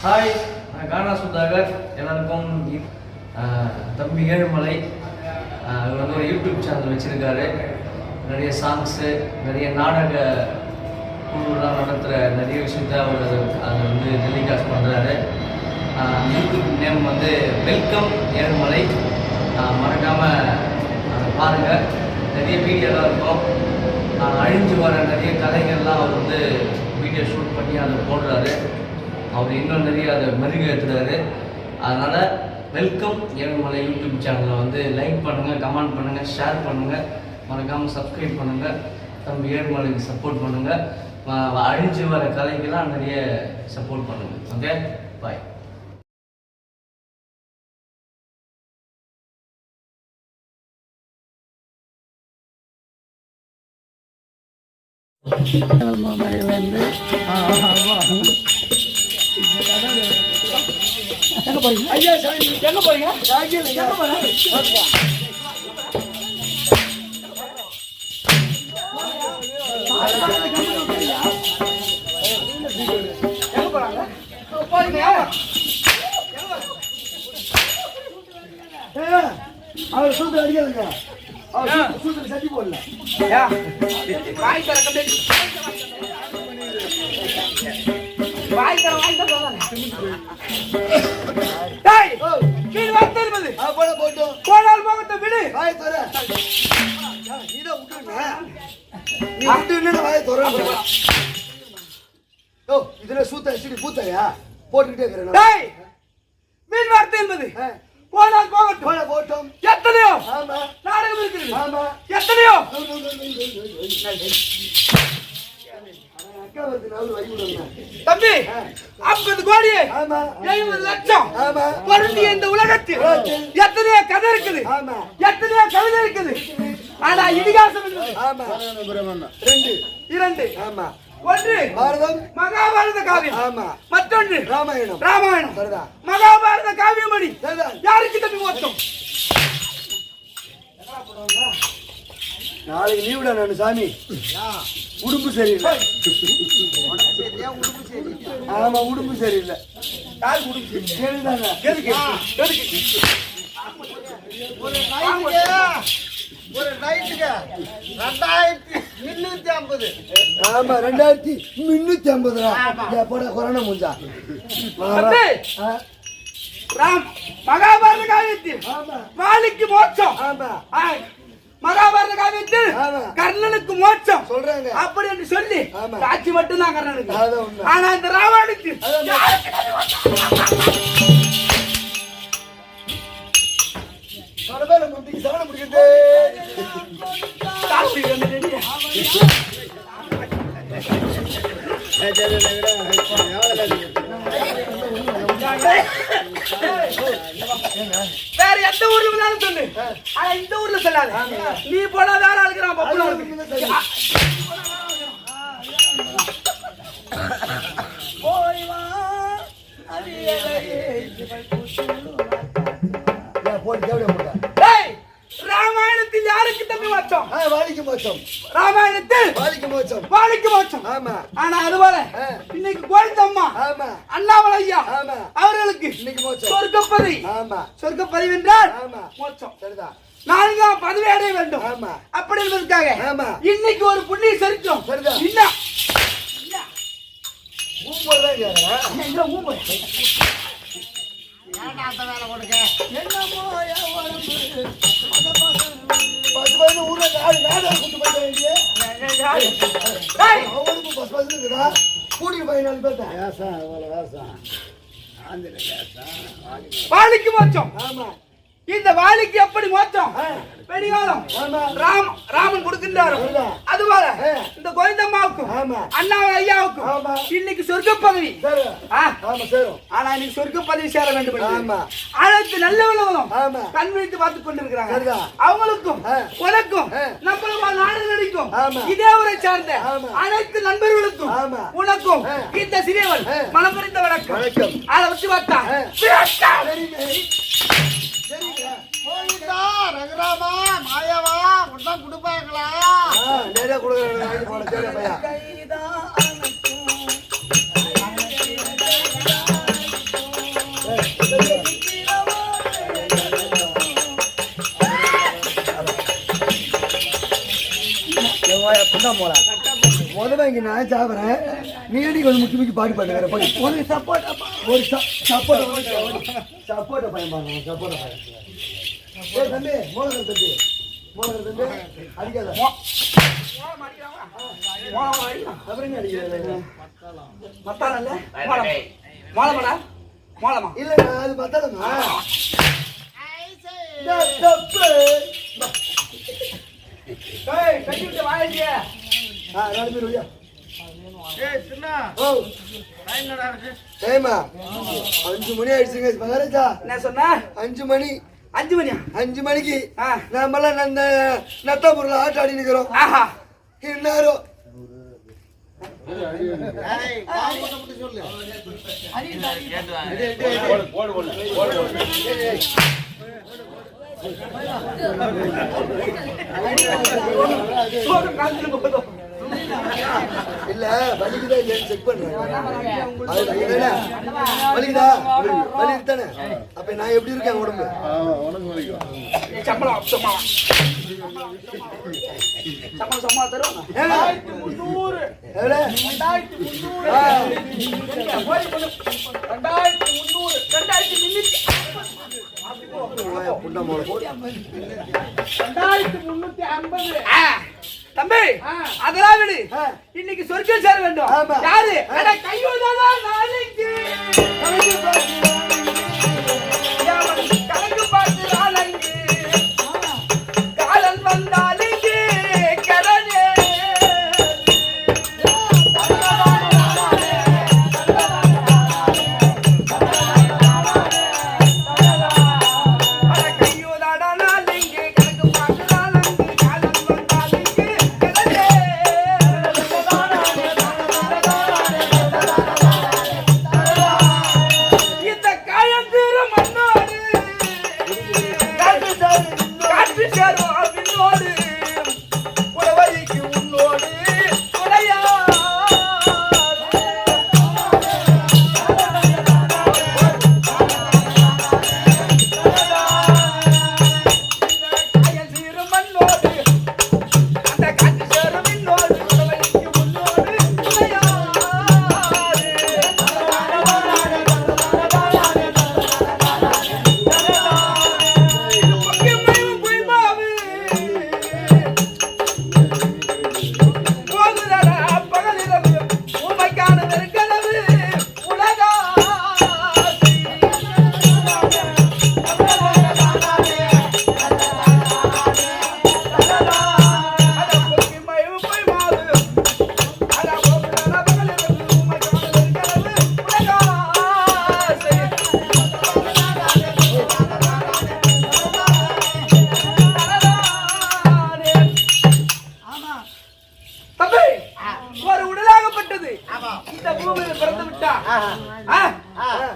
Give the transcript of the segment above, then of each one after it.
Hi, நான் கானா சுதாகர். எல்லாருக்கும் தம்பி ஏழுமலை. அவர் வந்து ஒரு யூடியூப் சேனல் வச்சுருக்காரு. நிறைய சாங்ஸு, நிறைய நாடக குழுலாம் நடத்துகிற நிறைய விஷயத்த அவர் அதை வந்து டெலிகாஸ்ட் பண்ணுறாரு. யூடியூப் நேம் வந்து வெல்கம் ஏழுமலை. மறக்காமல் அதை பாருங்கள். நிறைய வீடியோலாம் இருக்கும். அழிஞ்சு வர நிறைய கதைகள்லாம் அவர் வந்து வீடியோ ஷூட் பண்ணி அதை போடுறாரு. அவர் இன்னும் நிறைய அதை மெருகேற்றுறாரு. அதனால் வெல்கம் ஏழுமலை யூடியூப் சேனலை வந்து லைக் பண்ணுங்கள், கமெண்ட் பண்ணுங்கள், ஷேர் பண்ணுங்கள், மறக்காமல் சப்ஸ்கிரைப் பண்ணுங்கள். தம்பி ஏழுமலைக்கு சப்போர்ட் பண்ணுங்கள். அழிஞ்சு வர கலைக்கெல்லாம் நிறைய சப்போர்ட் பண்ணுங்கள். ஓகே, பாய். எங்க போறீங்க ஐயா? எங்க போறீங்க? எங்க போறீங்க? அவர் சூத்து அடிக்காதுங்க. அவர் சூத்துல சட்டி போடல. இதுல சூத்த அடிச்சுட்டு பூத்தையா போட்டுக்கிட்டே இருக்கிறேன். மீன் வார்த்தை என்பது போனால் போகட்டும், போகட்டும். எத்தனையோ நாடகம் இருக்கிறது, எத்தனையோ தம்பி 50 கோடி 70 லட்சம் பொருந்திய இந்த உலகத்தில் எத்தனையோ கதை இருக்குது, எத்தனையோ கவிதை இருக்குது. ஆனா இதிகாசம் இரண்டு. ஒன்று பாரதம், மகாபாரத காவியம். மற்றொன்று ராமாயணம். மகாபாரத காவியமணி யாருக்கு தம்பி மொத்தம்? நாளைக்கு லீவுடா நானு சாமி. உடும்பு சரியில்லை. ஆமா, உடும்பு சரியில்லை. ஒரு நைட்டுக்கு 2350. ஆமா, 2350 போட கொரோனா முடிஞ்சா. மகாபாரத காவியத்தில் வாலிக்கு மோட்சம், மகாபாரத காவியத்தில் கர்ணனுக்கு மோட்சம் சொல்றாங்க. அப்படி என்று சொல்லி காட்சி மட்டும்தான் கர்ணனுக்கு. ஆனா இந்த ராவணனுக்கு சவணம் முடிக்கிறது. வேற எந்த ஊர்ல இருந்தாலும் சொல்லு, ஆனா இந்த ஊர்ல சொல்லாது. நீ போனா வேற ஆளுக்குறான் பப்புல போய் வா ராமாயணத்தில் யாருக்கு தம்பி மோட்சம்? வாலிக்கு மோட்சம். ராமாயணத்தில் வாலிக்கு மோட்சம், வாலிக்கு மோட்சம். ஆமா. ஆனா அதுபோல இன்னைக்கு கோவிந்தம்மா, அண்ணாமலை ஐயா அவர்களுக்கு இன்னைக்கு மோட்சம், சொர்க்கப்பதி. ஆமா, சொர்க்கப்பதி என்றால் மோட்சம். சரிதான். நாளைக்கு பதவி அடைய வேண்டும். ஆமா, அப்படி என்பதற்காக இன்னைக்கு ஒரு புண்ணிய சரித்திரம். சரிதான். என்ன வாலிக்கு மோட்சம். இந்த வாலிக்கு எப்படி மோச்சம் வெடிகாலம் ராமன் கொடுக்கின்றாரோ அதுபோல இந்த கோவிந்தம்மாவுக்கும் அண்ணாவை ஐயாவுக்கும் இன்னைக்கு சொர்க்க பதவி. ஆனா இன்னைக்கு சொர்க்க பதவி சேர வேண்டும். அனைத்து நல்லவர்களும் கண் வைத்து பார்த்துக் கொண்டிருக்கிறாங்க. அவங்களுக்கும் உனக்கும் நம்மளும் நாடு நடிக்கும் இதே ஊரை சார்ந்த அனைத்து நண்பர்களுக்கும் உனக்கும் இந்த சிறியவன் மனம் புரிந்த வணக்கம். அதை வச்சு பார்த்தா ரகுராமா மாயாவா உடனே கொடுப்பாங்களா? நிறைய கொடுக்குறேன். முதல்ல இங்க நான் சாப்பிட்றேன். நீடி கொஞ்சம் முக்கி முக்கி பாடி பாட்டுக்கிறேன். ஒரு சப்போட்டா பையன் பாருங்க. சப்போட்டா பையன் தம்பி மோளர் தம்பி அடிக்காத இல்ல அது பத்தாதம்மா. ஏமா 5 மணி ஆயிடுச்சுங்க மகாராஜா. என்ன சொன்ன? 5 மணி. 5 மணியா? 5 மணிக்கு நாமெல்லாம் அந்த நத்தாபுரில் ஆட்ட ஆடி நிற்கிறோம். இந்நேரம் இல்ல வலிக்குதா இல்லைன்னு செக் பண்றேன். வலிக்குதா? வலிக்கு தானே. அப்ப நான் எப்படி இருக்கேன் உடம்பு? சம்பளம் தருவாங்க. 2300 தம்பி அதெல்லாம் விடு. இன்னைக்கு சொர்க்கம் சேர வேண்டும். யாரு? கையோதானா நாளைக்கு கணக்கு பார்த்து நாளைக்கு காலன் வந்தாலிக்கு கடனே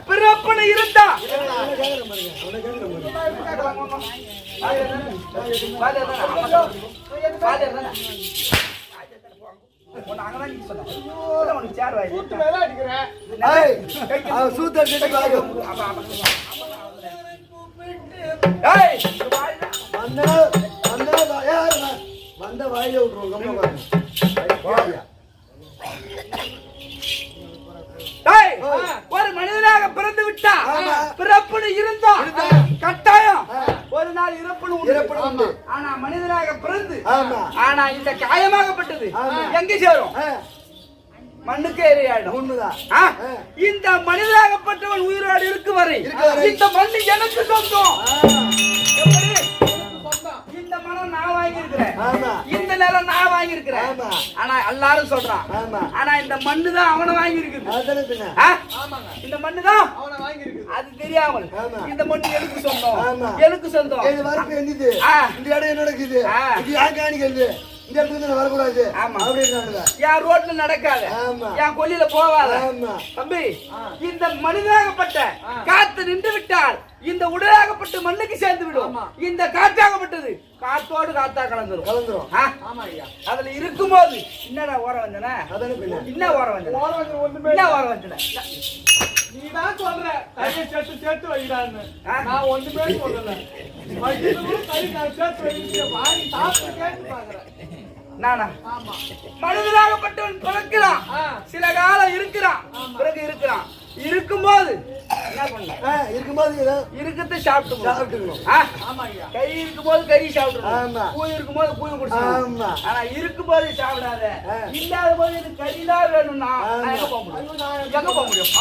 பிறப்பனை இருந்தா வந்த வாயில விட்டுருவோம். ஒரு மனிதனாக பிறந்து விட்டா பிறப்புன்னு இருந்தா கட்டாயம் ஒரு நாள் இறப்புன்னு. ஆனா மனிதனாக பிறந்து ஆனா இந்த காயமாகப்பட்டது எங்க சேரும்? மண்ணுக்கு எரியாடும். உண்மைதான். இந்த மனிதனாகப்பட்டவன் உயிரோடு இருக்கு வரை இந்த மண்ணு எனக்கு சொந்தம். இந்த மனம் நான் வாங்கியிருக்கிறேன். ஆமா. இந்த நிலம் நான் வாங்கியிருக்கிறேன். ஆமா. ஆனா எல்லாரும் சொல்றான். ஆமா. ஆனா இந்த மண்ணு தான் அவனை வாங்கியிருக்குது. அதானே பின்ன. இந்த மண்ணு தான் அவனை வாங்கியிருக்குது. அது தெரியாமல் ஆமா. இந்த மண்ணு எனக்கு சொந்தம். ஆமா. எனக்கு சொந்தம். இது வரப்பு என்னது? இந்த இடம் என்னோட இருக்குது. ஆ. இது யார் காணிக்கிறது? இந்த இடத்துக்கு நான் வரக்கூடாது. ஆமா. அப்படின்னு என் ரோட்ல நடக்காத. ஆமா. என் கொல்லியில போகாத. ஆமா. தம்பி இந்த மனிதனாகப்பட்ட காத்து நின்று விட்டால் இந்த உடலாகப்பட்ட மண்ணுக்கு சேர்ந்து விடும். இந்த காற்றாகப்பட்டது காத்தோடு காத்தா கலந்துரும். அதுல இருக்கும்போது என்னடா ஓர வந்தன? என்ன ஓர வந்தன? என்ன ஓர வந்தன? நீதான் சொல்ற கையை சேர்த்து வைக்கிறான்னு. நான் ஒண்ணுமே சொல்லல. வைக்கிறதும் கை நான் சேர்த்து வைக்கிறேன். வாங்கி சாப்பிட்டு கேட்டு பாக்குறேன். நானா? மனிதனாகப்பட்டவன் பிறக்கிறான், சில காலம் இருக்கிறான், பிறகு இருக்கிறான். இருக்கும்போது என்ன பண்ண? இருக்கும்போது இருக்கத்தை சாப்பிட்டுக்கணும். கை இருக்கும்போது கறி சாப்பிடணும். பூ இருக்கும்போது பூ குடிச்சணும். ஆனா இருக்கும்போது சாப்பிடாத. இல்லாத போது எனக்கு கறிதான் வேணும்னா எங்க போக முடியும்? எங்க போக முடியும்?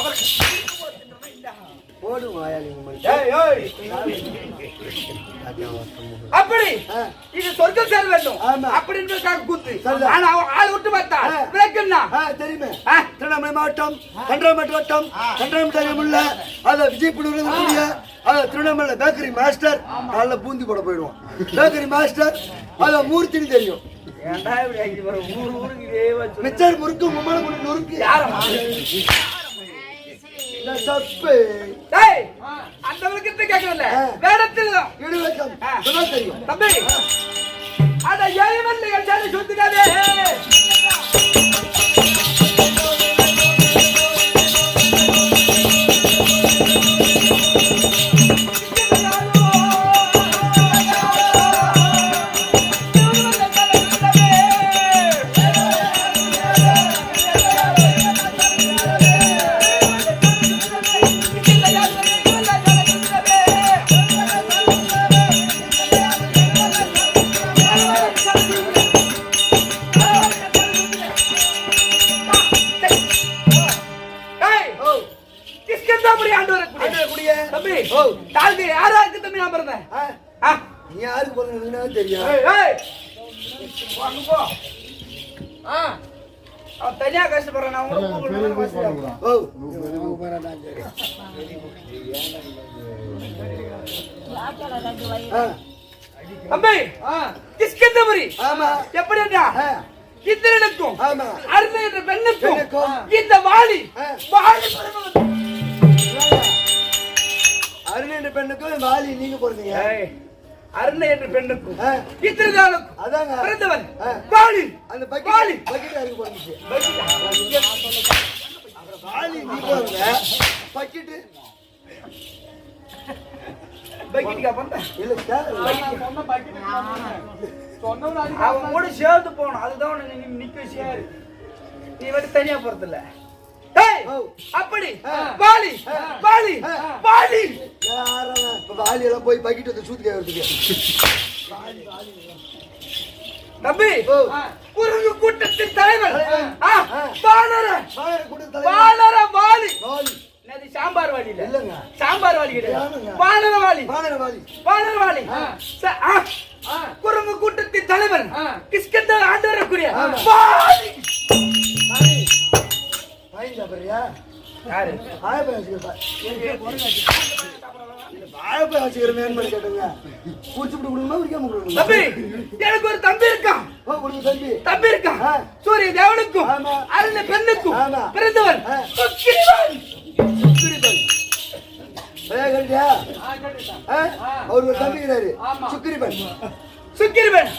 அப்படி இது சொர்க்கம் செல்ல வேண்டும் அப்படின்னு கூத்து. ஆனா ஆள் விட்டு பார்த்தா விளக்குன்னா தெரியுமே. திருவண்ணாமலை மாவட்டம் கன்றாமட்டு வட்டம் கன்றாமட்டு உள்ள அத விஜயபுரம் திருவண்ணாமலை பேக்கரி மாஸ்டர் காலைல பூந்தி போட போயிடுவோம். பேக்கரி மாஸ்டர் அத மூர்த்தின்னு தெரியும். மிச்சர் முறுக்கு மும்மலை நொறுக்கு அந்த விளக்கத்தை கேட்கல வேடத்தில் தெரியும். தம்பி அத ஏழு சொல்லுக்காதே. யாருக்கு தம்பி நான் பிறந்தேன்? நீ யாருக்கு பிறந்ததுன்னா தெரியும். அவன் தனியா கஷ்டப்படுறான். தம்பி கிஷ்கிந்தபுரி எப்படி இந்திரனுக்கும் அருமை என்ற பெண்ணுக்கும் இந்த வாலி அருண் என்ற பெண்ணுக்கும் வாலி நீங்க பிறந்தீங்க. அருணை என்ற பெண்ணுக்கும் இந்திரனுக்கும் அதாங்க பிறந்தவன் வாலி. அந்த பக்கெட் யாருக்கு பிறந்துச்சு? வாலி நீ பிறந்த பக்கெட் பக்கெட்டுக்கா பிறந்த? இல்ல அவன் கூட சேர்ந்து போகணும். அதுதான் உனக்கு நிக்க சேரு. நீ வந்து தனியா போறதில்ல. அப்படி வாலி வாலி வாலி வாலி எல்லாம் போய் பக்கெட் வந்து சூத்து கேட்கறதுக்கு. தம்பி குரங்கு கூட்டத்தின் தலைவர் வானர வாலி. சாம்பார் வாலி இல்லங்க, சாம்பார் வாலி கிடையாது. வானர வாலி வானர வாலி குரங்கு கூட்டத்தின் தலைவர் கிஷ்கிந்தா ஆண்டு வரக்கூடிய வாலி. யாரு எனக்கு ஒரு தம்பி இருக்கான். தம்பி இருக்கான். சூரிய தேவனுக்கும் அருண பெண்ணுக்கும் பிறந்தவன் அவர் ஒரு தம்பி சுக்கிரிபன். சுக்கிரிபன்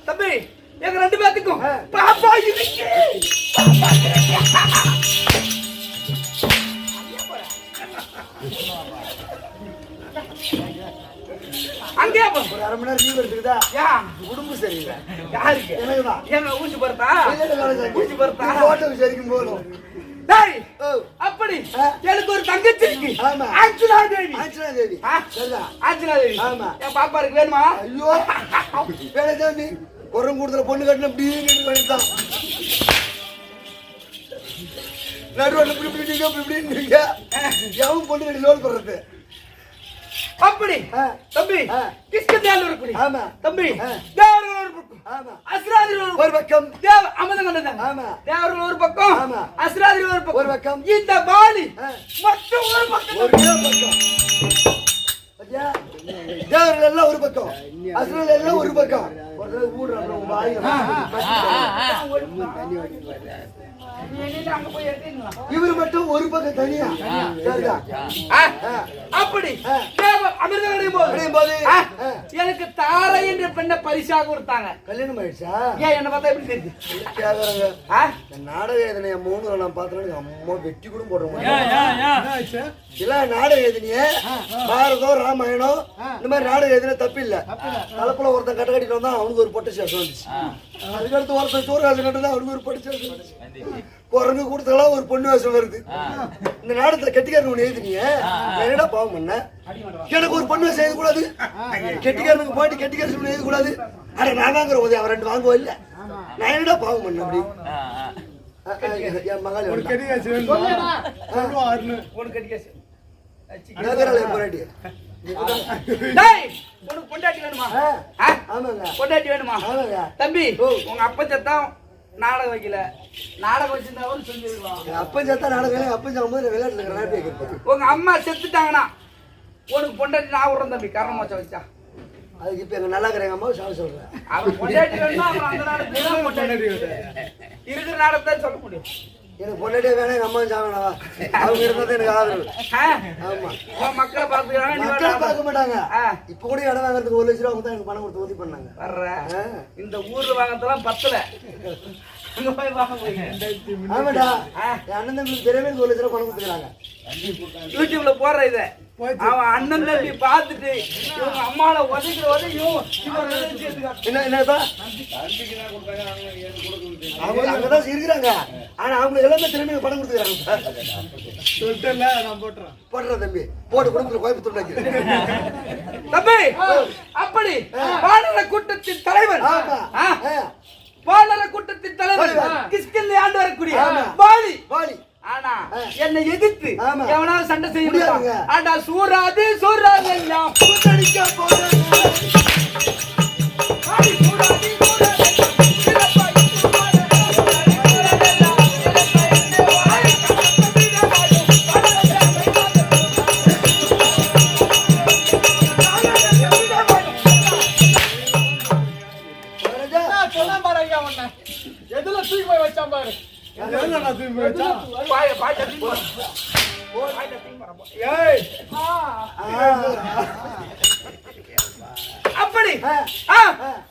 தம்பி எங்க ரெண்டு பேத்துக்கும் பாப்பா இருக்கு. அங்கே ஒரு அரை மணி நேரம் லீவ் எடுத்துக்கிட்டா உடம்பு சரியில்லை. யாருக்கு? எங்க ஊசி பருத்தா ஊசி பருத்தா போட்டோ விசாரிக்கும் போதும். அப்படி எனக்கு ஒரு தங்கச்சி இருக்கு. ஆஞ்சனா தேவி. ஆஞ்சனா தேவி ஆஞ்சனா தேவி என் பாப்பா இருக்கு. வேணுமா? ஐயோ வேணாமி குரம் கூடுதல பொண்ணு கட்டின அப்படிதான் நடுவில் இப்படி இப்படி இப்படி எவன் பொண்ணு கட்டி லோன் போடுறது. அப்படி ஆ. தம்பி ஆ. கிஷ்கிந்தால இருக்கக்கூடிய ஆமா. தம்பி ஆ. தேவர்கள் ஒரு பக்கம் ஆமா. அசுராதிகள் ஒரு பக்கம் தேவ அமதம் கண்டதாங்க ஆமா. தேவர்கள் ஒரு பக்கம் ஆமா. அசுராதிகள் ஒரு ஒரு பக்கம். இந்த பாலி ஆ. மற்றும் ஒரு பக்கம் ஒரு பக்கம் பாத்தியா? தேவர்கள் எல்லாம் ஒரு பக்கம் அசுரர்கள் எல்லாம் ஒரு பக்கம் ஒரு தடவை ஊடுறாங்க உங்க வாயில இவரு மட்டும் ஒரு பக்கம் தனியா சரிதா? அப்படி தேவ அமிர்தம் அடையும் போது ஆ. எனக்கு தாரை என்ற பெண்ணை பரிசாக கொடுத்தாங்க. கல்யாணம் ஆயிடுச்சா? ஏன் என்ன பார்த்தா எப்படி தெரியுது? கேக்குறாங்க ஆ? இந்த நாடக எதனைய 3 நான் பார்த்தேன் அம்மா வெட்டி கூட போடுறோம் இல்ல நாடக எதினிய பாரதம் ராமாயணம் இந்த மாதிரி நாடக எதின தப்பு இல்ல தலைப்புல ஒருத்தன் கட்ட கட்டிட்டு வந்தா அவனுக்கு ஒரு பொட்டு சேஷம் வந்துச்சு அதுக்கடுத்து ஒருத்தன் சோறுகாசு கட்டுதான் அவனுக்கு ஒரு பொட்டு சேஷம் வந்துச்சு குரங்கு கொடுத்தாலும் ஒரு பொண்ணு வேஷம் வருது இந்த நாடகத்துல கெட்டிக்காரன் ஒண்ணு எழுதினீங்க என்னடா பாவம் பண்ண எனக்கு ஒரு பொண்ணு வேஷம் எழுத கூடாது கெட்டிக்காரனுக்கு போயிட்டு கெட்டிக்காரன் எழுத கூடாது அட நான் வாங்குற உதவி அவன் 2 வாங்குவோம் இல்ல நான் என்னடா பாவம் பண்ண அப்படி என் மகள் ஒரு கட்டிக்காசு டேய், உனக்கு பொண்டாட்டி வேணுமா? ஆமாங்க பொண்டாட்டி வேணுமா? ஆமாங்க தம்பி உங்க அப்பா சத்தம் நாடகம் வைக்கல நாடகம் வச்சிருந்தாவும் சொல்லிருக்கலாம். அப்பன் சேர்த்தா நாடகம் அப்பன் சாகும்போது விளையாட்டுல இருக்கிற நாட்டு வைக்கிறது உங்க அம்மா செத்துட்டாங்கன்னா உனக்கு பொண்டாட்டி நான் விடுறேன் தம்பி கரணம் வச்ச வச்சா அதுக்கு இப்ப எங்க நல்லா இருக்கிற எங்க அம்மாவை சாக சொல்றேன் அவன் பொண்டாட்டி வேணுமா அப்புறம் அந்த நாடகத்துல தான் பொண்டாட்டி இருக்கிற நாடகத்தை சொல்ல முடியும். எனக்கு பொண்டாட்டியே வேணாம் எங்க அம்மாவும் சாகணவா அவங்க இருந்தா எனக்கு ஆதரவு ஆமா உன் மக்களை பாத்துக்கிறாங்க நீ மக்களை பார்க்க மாட்டாங்க ஆ. இப்ப கூட இடம் வாங்குறதுக்கு 1 லட்சம் ரூபா அவங்க தான் எனக்கு பணம் கொடுத்து உதவி பண்ணாங்க வர்ற இந்த ஊர்ல வாங்கறதெல்லாம் பத்தல அங்க போய் வாங்க போறீங்க. ஆமாடா என் அண்ணன் தம்பி பெரிய 1 லட்சம் ரூபா பணம் கொடுத்துக்கிறாங்க யூடியூப்ல போடுற இத அவன் அண்ணன் தம்பி பார்த்துட்டு இவங்க அம்மாவை உதைக்கிறவரையும் என்ன என்னப்பா அவங்க அங்கதான் இருக்கிறாங்க ஆனா அவங்களுக்கு எல்லாமே திறமையை பணம் கொடுத்துக்கிறாங்க சொல்லிட்டேன்ல, நான் போட்டுறேன். போடுற தம்பி போட்டு குடும்பத்துல கோயம்புத்தூர் தம்பி அப்படி வானர கூட்டத்தின் தலைவர் ஆமா. ஆ. வானர கூட்டத்தின் தலைவர் தலைவர். கிஷ்கிந்தை ஆண்டு வரக்கூடிய ஆமா. பாலி வாலி ஆனா என்னை எதிர்த்து ஆமா. எவனாலும் சண்டை செய்ய முடியாதுங்க. முடியாது. ஆனா சூராது சூராது எல்லாம் சுட்டடிக்க போறது. ஆடி சூராது சூராது எல்லாம் சிறப்பாய் சூராது எல்லாம் சிறப்பாய் எல்லாம் வாய் கட்டப்படிட வாயும் வளரத நான் சொன்னேன் பாரு ஐயா உன்னை. எதுல தூக்கி போய் வச்சான் பாரு. எதுல நான் தூக்கி போய் வச்சா? பாய் பாய் தட்டி போ. பாய் தட்டி போ. ஏய் அப்படி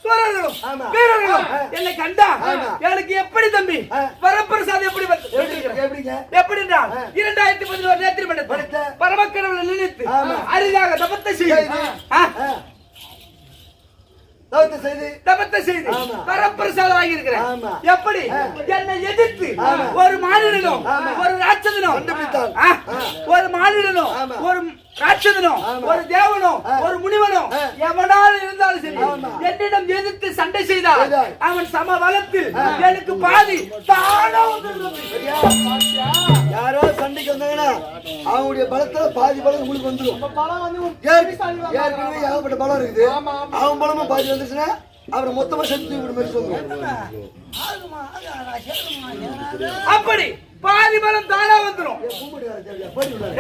சூரர்களும் ஆமா. வீரர்களும் என்னை கண்டா ஆமா. எனக்கு எப்படி தம்பி வரப்பிரசாதம் எப்படி எப்படிங்க எப்படி என்றால் 2011 நேற்று படுத்த. மண்டபத்தில் பரமக்கடவுளை நினைத்து ஆமா. அரிதாக தபத்தை செய்து தவிர்த்து செய்து தபத்தை செய்து ஆமா. வரப்பிரசாதம் வாங்கி இருக்கிறேன். ஆமா. எப்படி என்னை எதிர்த்து ஆமா. ஒரு மாநிலனும் ஆமா. ஒரு ராட்சதனும் கண்டுபிடித்தான். ஒரு மாநிலனும் ஆமா. ஒரு ராட்சதனும் ஆமா. ஒரு தேவனும் ஒரு முனிவனும் எவனாலும் இருந்தாலும் சரி ஆமா. என்னிடம் எதிர்த்து சண்டை செய்தால் செய்தால் அவன் சம பலத்தில் எனக்கு பாதி தானா வந்துடும். யாரோ சண்டைக்கு வந்தாங்கன்னா அவங்களுடைய பலத்துல பாதி பலம் உங்களுக்கு வந்துடும் இப்ப பழம் வந்து ஒரு ஏற்கனவே ஏகப்பட்ட பலம் இருக்குது அவன் பலமும் பாதி வந்துச்சுன்னா அவரை மொத்தமா செத்து விட மாதிரி சொல்லுவாங்க அப்படி பாதி பலம் தானா வந்துடும்.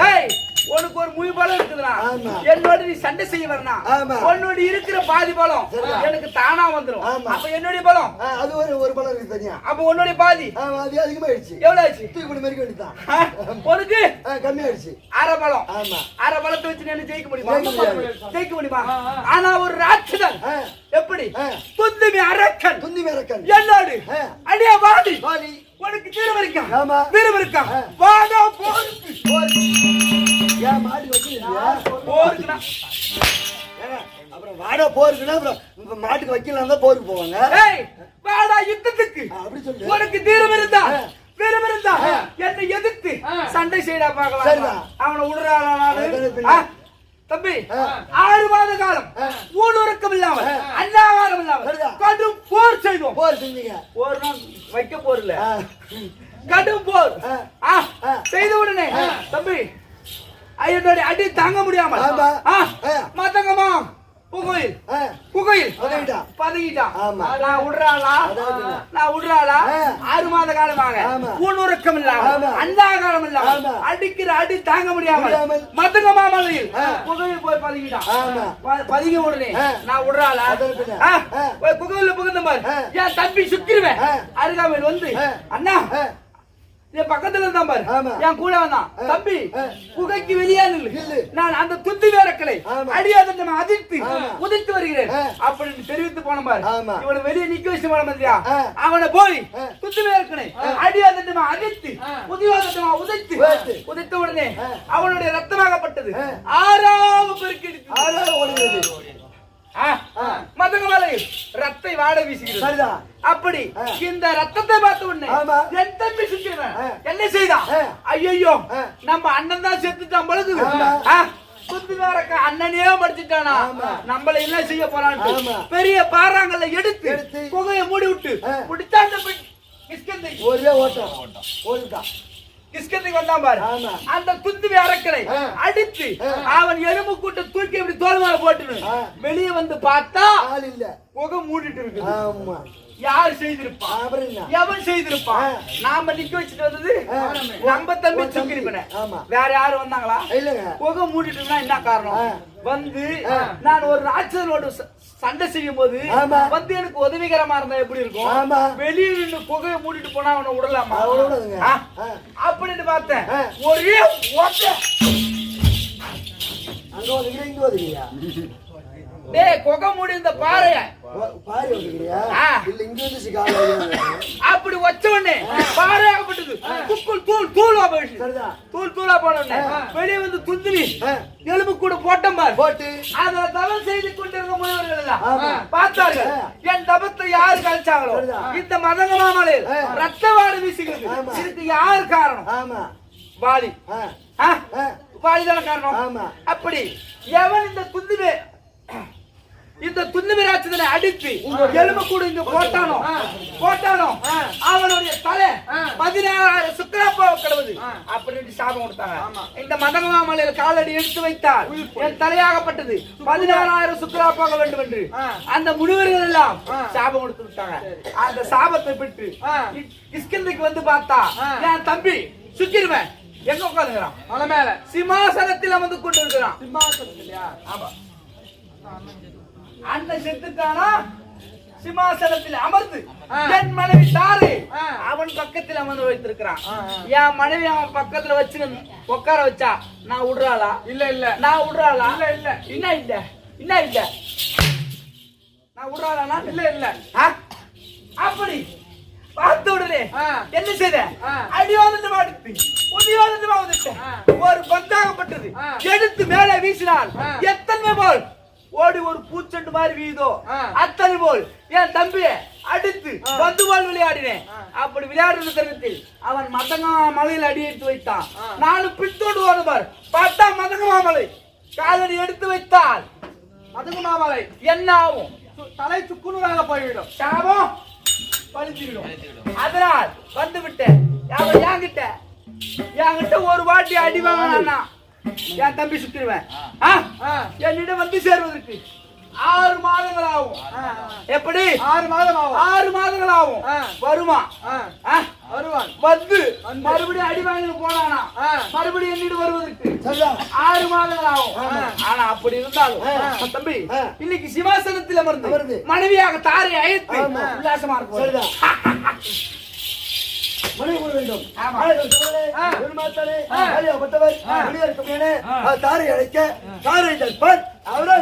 ஏய் உனக்கு ஒரு முழு பலம் இருக்குதுனா ஆமா. என்னோட நீ சண்டை செய்ய வரனா ஆமா. உன்னோட இருக்கிற பாதி பலம் எனக்கு தானா வந்துடும். ஆமா. அப்ப என்னோட பலம் அது ஒரு பலம் இருக்கு தனியா அப்ப உன்னோட பாதி அது அதிகமாயிடுச்சு எவ்வளவு ஆச்சு? தூக்கி பண்ணி மாதிரி வேண்டியதான் உனக்கு கம்மியாயிடுச்சு அரை பலம். ஆமா. அரை பலத்தை வச்சு என்ன ஜெயிக்க முடியுமா? ஜெயிக்க முடியாது. ஜெயிக்க முடியுமா? ஆனா ஒரு ராட்சதன் எப்படி துந்துமி அரக்கன் துந்தி மேரக்கன் என்னோடு அடியா வாடி வாலி உனக்கு தீரம் இருக்கா? ஆமா. வீரம் இருக்கா? வாடா போருக்கு. ஏன் மாடி வச்சிருக்கியா போருக்குனா அப்புறம் வாடா போருக்குன்னா அப்புறம் இப்ப மாட்டுக்கு வைக்கலாம் தான் போருக்கு போவாங்க ஏய் வாடா யுத்தத்துக்கு. அப்படி சொல்லு உனக்கு தீரம் இருந்தா வீரம் இருந்தா என்னை எதிர்த்து சண்டை செய்யடா பார்க்கலாம். சரிதான். அவனை விடுறானா நானு? பின்ன. தம்பி 6 மாத காலம் ஊடுருக்கம் இல்லாமல் அன்னாகாரம் இல்லாமல் சரிதான். கடும் போர் செய்தோம். போர் செஞ்சீங்க போர் வைக்க போர் இல்ல கடும் போர் செய்த உடனே தம்பி ஐயனோட அடி தாங்க முடியாமல் ஆமா. புகையில் ஆ, புகையில் பதவிட்டான். பதவிட்டான். ஆமா. நான் விடுறாளா அதாவதுங்க. நான் விடுறாளா ஆ. 6 மாத காலமாக ஆமா. ஊனுறக்கம் இல்லாம ஆமா. அந்தாகாரம் இல்லாம ஆமா. அடிக்கிற அடி தாங்க முடியாமல் முடியாமல். மதுங்க மாமலையில் ஆ. புகையில் போய் பதுங்கிட்டான். ஆமா. பதுங்கி உடனே ஆ. நான் விடுறாளா அதான் பின்ன. போய் புகையில புகுந்த மாதிரி ஆ. என் தம்பி சுத்திருவேன் ஆ. அருகாமையில் வந்து ஆ. அண்ணா ஆ, என் பக்கத்துல இருந்தான் பாரு ஆமா. என் கூட வந்தான் தம்பி புகைக்கு வெளியே நில்லு நில்லு. நான் அந்த துத்தி வேறக்கலை ஆமா. அடியாத அதிர்த்து ஆமா. உதிர்த்து வருகிறேன் ஆ. அப்படின்னு தெரிவித்து போன பாரு ஆமா. இவனை வெளியே நிக்க வச்சு போன மாதிரியா ஆ. அவனை போய் ஆ. துத்தி வேறக்கலை அடியாத அதிர்த்து உதிவாதமா உதைத்து. உதைத்த உடனே ஆ. அவனுடைய ரத்தமாகப்பட்டது ஆ. 6ஆவது பெருக்கெடுத்து ஆறாவது ஓடுகிறது. மதங்கமலையில் ரத்தை வாட வீசுகிறது சரிதான். அப்படி ஆ. இந்த ரத்தத்தை பார்த்த உடனே ஆமா. என் தம்பி சுத்திரவன் ஆ. என்ன செய்தான் ஆ. ஐயோ ஆ. நம்ம அண்ணன் தான் செத்துட்டான் பொழுது ஆமா. சுத்தினாரக்க அண்ணனே படிச்சுட்டானா ஆமா. நம்மள என்ன செய்ய போறான்ட்டு ஆமா. பெரிய பாறாங்கல்ல எடுத்து எடுத்து புகையை மூடி விட்டு ஆ. பிடிச்சா அந்த கிஸ்கந்தை ஒரே ஓட்டம் ஓடிட்டான். கிஸ்கந்தைக்கு வந்தான் பாரு ஆமா. அந்த துந்து அறக்கலை ஆ. அடித்து ஆ. அவன் எலும்பு கூட்ட தூக்கி இப்படி தோல் மேல போட்டுன்னு ஆ. வெளியே வந்து பார்த்தா ஆள் இல்ல. புகை மூடிட்டு இருக்கு ஆமா. யார் செய்திருப்பான் அப்புறம் என்ன? எவன் செய்திருப்பான் ஆ. நாம நிக்க வச்சுட்டு வந்தது ஆ. நம்ம தம்பி உன் தம்பி. சுக்கிரிப்பன ஆமா. வேற யாரும் வந்தாங்களா இல்லங்க. புகை மூடிட்டுனா என்ன காரணம் ஆ. வந்து ஆ. நான் ஒரு ராட்சசனோட சண்டை செய்யும் போது ஆமா. வந்து எனக்கு உதவிகரமா இருந்தா எப்படி இருக்கும் ஆமா. வெளியே நின்று புகையை மூடிட்டு போனா அவனை விடலாமா அவ்வளவுதாங்க. ஆ. ஆ. அப்படின்னு பார்த்தேன் ஆ. ஒரே ஓட்ட அங்க ஒதுக்கிறியா இங்க ஒதுக்கிறியா? டேய் புகை மூடி இந்த பாறைய பாரி ஒதுக்கிறியா? ஆ. இல்ல இங்க வந்து சிக்கால. அப்படி வச்ச உடனே பாறையாகப்பட்டது குக்குள் தூள் தூளா போயிடுச்சு சரிதான். தூள் தூளா போன உடனே ஆ. வெளியே வந்து துந்தினி ஆ. எலும்பு கூட போட்டம் பார் போட்டு அதுல தவம் செய்து கொண்டிருந்த முனிவர்கள் எல்லாம் ஆமா. பார்த்தார்கள் ஆ. என் தபத்தை யாரு கழிச்சாங்களோ சரிதான். இந்த மதங்க மாமலையில் ஆ. ரத்த வாடு வீசுகிறது ஆமா. இதுக்கு யார் காரணம் ஆமா. வாலி ஆ. ஆ? ஆ. வாலிதான காரணம் ஆமா. அப்படி எவன் இந்த துந்துமே ராட்சதனை அடித்து எலும்பு கூட இங்க போட்டானோ அவனுடைய தலை 16,000 சுக்கராப்பா கிடவுது அப்படின்னு சாபம் கொடுத்தாங்க. இந்த மதங்கமாமலையில் காலடி எடுத்து வைத்தார் என் தலையாகப்பட்டது 16,000 சுக்கராப்பாக வேண்டும் என்று அந்த முனிவர்கள் எல்லாம் சாபம் கொடுத்து விட்டாங்க. அந்த சாபத்தை பெற்று கிஷ்கிந்தைக்கு வந்து பார்த்தா என் தம்பி சுக்கிருவன் எங்க உட்காந்துக்கிறான் மலை மேல சிம்மாசனத்தில் அமர்ந்து கொண்டு இருக்கிறான். சிம்மாசனத்திலயா? ஆமா. அண்ணன் செத்துட்டானா சிம்மாசனத்தில் அமர்ந்து என் மனைவி தாரு அவன் பக்கத்தில் அமர்ந்து வைத்திருக்கிறான். என் மனைவி அவன் பக்கத்துல வச்சு உட்கார வச்சா நான் விடுறாளா? இல்ல நான் விடுறாளா? இல்ல என்ன இல்ல நான் விடுறாளா? இல்ல அப்படி பார்த்த உடனே என்ன செய்த அடிவாதத்து மாடுத்து உதிவாதத்து மாடுத்து ஒரு பந்தாகப்பட்டது எடுத்து மேலே வீசினால் எத்தனை போல் ஓடி ஒரு பூச்செண்டு மாதிரி வீதோ அத்தனை போல் என் தம்பியை அடுத்து பந்து போல் விளையாடினேன். அப்படி விளையாடுற தருணத்தில் அவன் மதங்கமா மலையில் அடி எடுத்து வைத்தான். நானும் பின்தோடு ஓடுவார் பார்த்தா மதங்கமா மலை காலடி எடுத்து வைத்தால் மதங்கமா மலை என்ன ஆகும்? தலை சுக்குநூறாக போய்விடும். சாபம் பழிச்சுவிடும். அதனால் வந்து விட்டேன். என்கிட்ட ஒரு வாட்டி அடி வாங்கினா என் தம்பி சுத்திருவேன். என்னிடம் வந்து சேருவதற்கு 6 மாதங்கள் ஆகும். எப்படி 6 மாதம் ஆகும்? 6 மாதங்கள் ஆகும். வருவான் வந்து மறுபடியும் அடி வாங்கி போனானா மறுபடியும் என்னிடம் வருவதற்கு 6 மாதங்கள் ஆகும். ஆனா அப்படி இருந்தாலும் தம்பி இன்னைக்கு சிம்மாசனத்தில் அமர்ந்து மனைவியாக தாரை அழைத்து உல்லாசமா இருக்கும். மனைவி கூட வேண்டும். தாரை அழைக்க தாரை அவரா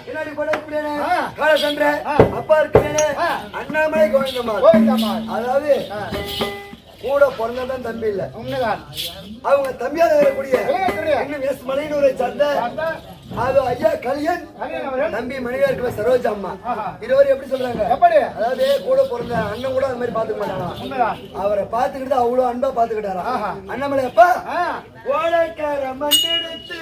என்னடி படம் இப்படியானே கால சென்ற அப்பா இருக்கிறேனே அண்ணாமலை கோவிந்தம்மாள் அதாவது கூட பிறந்ததான் தம்பி இல்ல அவங்க தம்பியாக இருக்கக்கூடிய இன்னும் எஸ் மலையனூரை சார்ந்த அது ஐயா கலியன் தம்பி மனைவியா இருக்கிற சரோஜா அம்மா இருவரும் எப்படி சொல்றாங்க அதாவது கூட பிறந்த அண்ணன் கூட அது மாதிரி பாத்துக்க மாட்டாங்க அவரை பாத்துக்கிட்டு அவ்வளவு அன்பா பாத்துக்கிட்டாரா அண்ணாமலை அப்பா ஓடக்கார மண்டெடுத்து